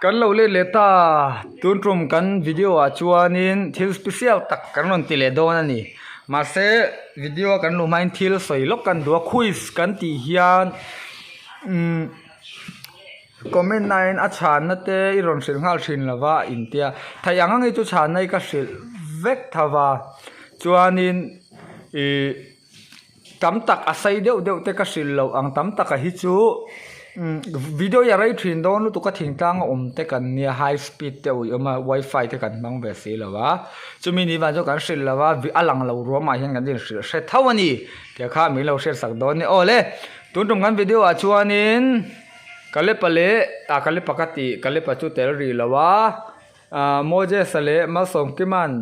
kan lo le leta tun trum kan video a chuanin thil special tak kan ron ti le don ani ma se video kan lu main thil soi lok kan do quiz kan ti hian comment nine a chan na te I ron sil ngal thin lawa intia thayang angai chu chan nai ka sil vek thawa chuanin tam tak asai deuh deuh te ka sil lo ang tam tak a hi chu video ya rai thin don lu tu ka thing tang om te kan nia high speed te ui oma wifi te kan mang ve si lawa chumi ni wa jo kan sil lawa alang lo ro ma hian kan din sil se thawani te kha mi lo share sak don ni ole tun tum kan video a chuanin kale pakati kale pachu tel ri lawa Mosesa le Malsawmkima'n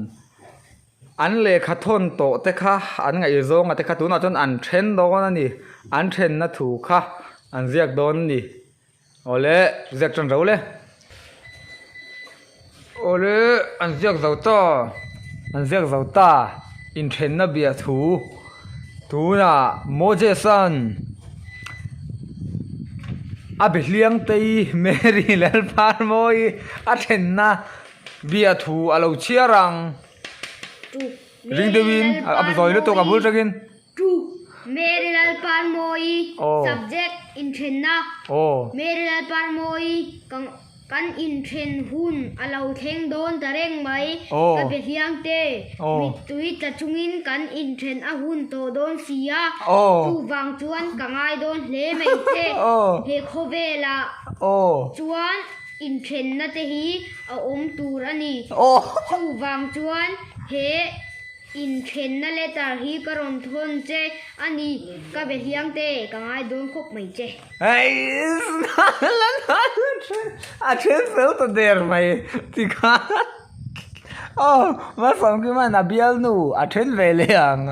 an le kha thon to te kha an ngai zong te kha tu na chon an then don ani an then na thu kha an ziak don ni ole ziak chon ro le ole an ziak zau ta in then na bia thu tu na Mosesa a behliang tei Mary lal par moi a then na bia thu alo chiarang ring devin a zoi le to ka bul takin Mary lal par moi subject in then na Mary lal par moi kan in then hun alo theng don ta reng mai ka behliang te mi tui ta chungin kan in then a hun to don sia tu wang chuan ka ngai don hle mai te he khovela chuan in then na te hi a om tur ani tu wang chuan he in then na letter hi karon thon che ani ka behliang te ka ngai don khop mai che ai a chen fel to der mai tika Malsawmkima'n a bialnu a then ve le ang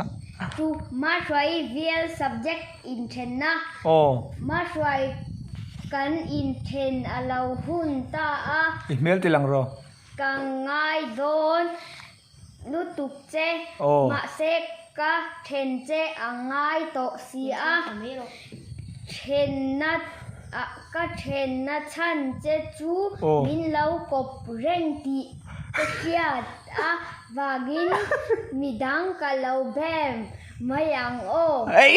tu ma shwai vial subject in then na ma shwai kan in then alo hun ta a email tilang ro ka ngai don lu tup che ma se ka then che angai to si a then na ka then na chan che chu min lau kop reng ti ka kiat a avangin midang ka lau bem mayang ai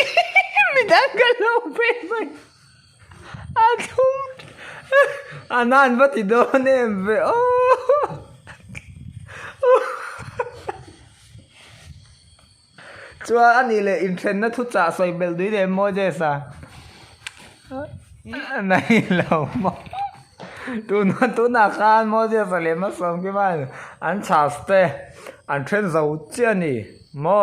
midang ka lau bem mai atum anan ba ti don em ve chua ani le in then na thu cha soi bel dui de Mosesa này lâu mà tu na khan Mosesa le Malsawmkima'n an chaste an then zau chiani mo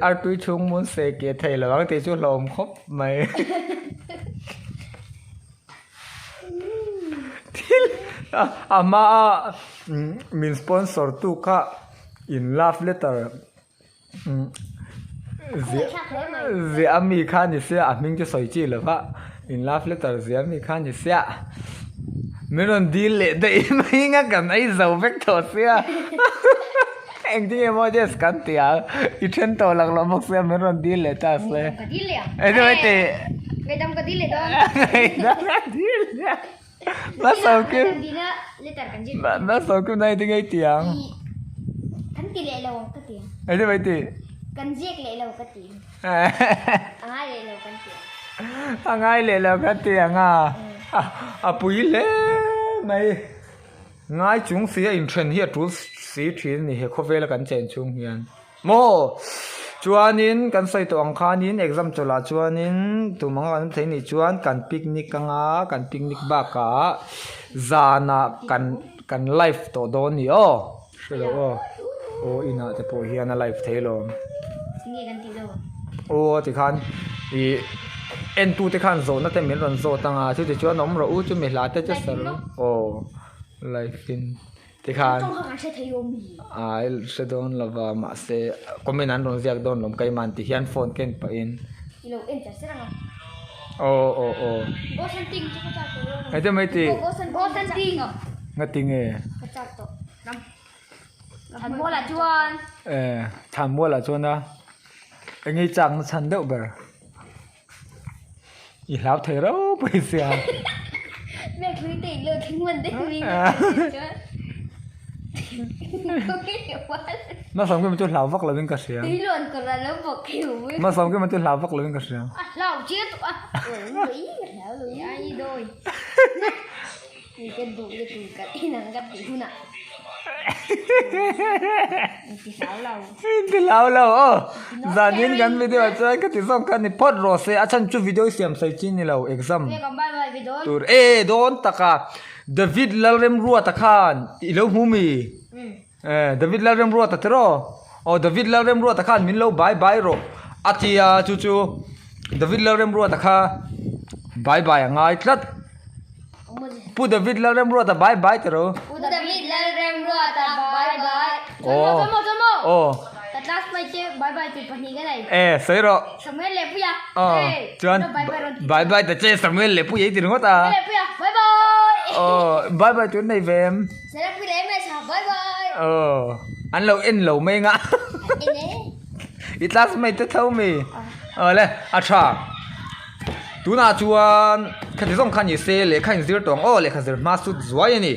artui chung mun se ke thei lawang te chu lom khop mai thil ama min sponsor tu kha in love letter ze ami khan ni sia aming che soi chi lova in love letter ze ami khan ni sia meron deal le dei mai nga kan ai zau vek tho sia eng ti Mosesa kan tia I then to lang lo mok sia meron deal le ta se ai doi te ngai dam ka deal le don deal Malsawmkima'n dina letter kan jin Malsawmkima'n nai ti ngai tiang kan ti le lo ka ti ai doi te kan jek le lo ka ti angai le lo kan ti angai le lo ka tiang a pui le mai ngai chung sia in then hi tu si thin ni he khovela kan chen chung hian mo chuanin kan sai to ang khanin exam chola chuanin tu manga kan thei ni chuan kan picnic kanga kan picnic ba ka zana kan life to don ni shelo ina te po hian a life thelo nge kan ti lo ti khan I en tu te khan zo na te min ron zo tanga chu te chuan om ro u chu mi hla te chu sar life in ti khan kan se thei om ai se don lova ma se comment an ron ziak don lom kai man ti hian phone ken pa in lo en ta sera go san ting chu ka to ai te mai ti go san ting nga ting e ka cha to nam han mo la chuan than mo la chuan na ngai chang chan deuh ber I hlau thei ro pai sia แม่คุยติเลยทิ้งมันได้มีมาสองก็มันจุดเหลาฟักเลยเป็นกระเสียง ตีหล่นกันแล้วบอกหิว มาสองก็มันจุดเหลาฟักเลยเป็นกระเสียง เราเชื่อตัวแล้วเลยไอ้โดยมีกันดูจะดูกันที่หนังกันตีหุ่นอ่ะตีสาวเรา ที่เราจานนี้กันวิดีโอจะก็ที่สองกันนี่พอดรอเสียอาจารย์จุดวิดีโอเสียมใส่จีนนี่เราเอ็กซัม เรียกกันบ้านไปโดน ตัวโดนตะกาเดวิดลาเรมรัวตะคานอีโลหูมีเดวิดลาเรมรัวตะเทโรเดวิดลาเรมรัวตะคานมินโลบายโรอาทิยาจูเดวิดลาเรมรัวตะคาบายง่ายทัดพูดเดวิดลาเรมรัวตะบายเทโร พูดเดวิดแล้วเรมรัวตะบายจมแต่ลาสไปเจ็บบายจุดปนีก็ได้เสียโรสมัยเล็บปุ๊ยจวนบายแต่เจสมัยเล็บปุ๊ยตีนึงว่าตาเล็บปุ๊ยบายจนในเวมเสร็จแล้วปุ๊ยเล็บแม่ชาบายอันเราเอ็นเราไม่งะอีลาสไม่จะเท่ามีเลยอาชาดูน่าจวนแค่ที่สองคันยี่เซเลยคันยี่สิบตัวเลยคันสิบมาสุดสวยนี่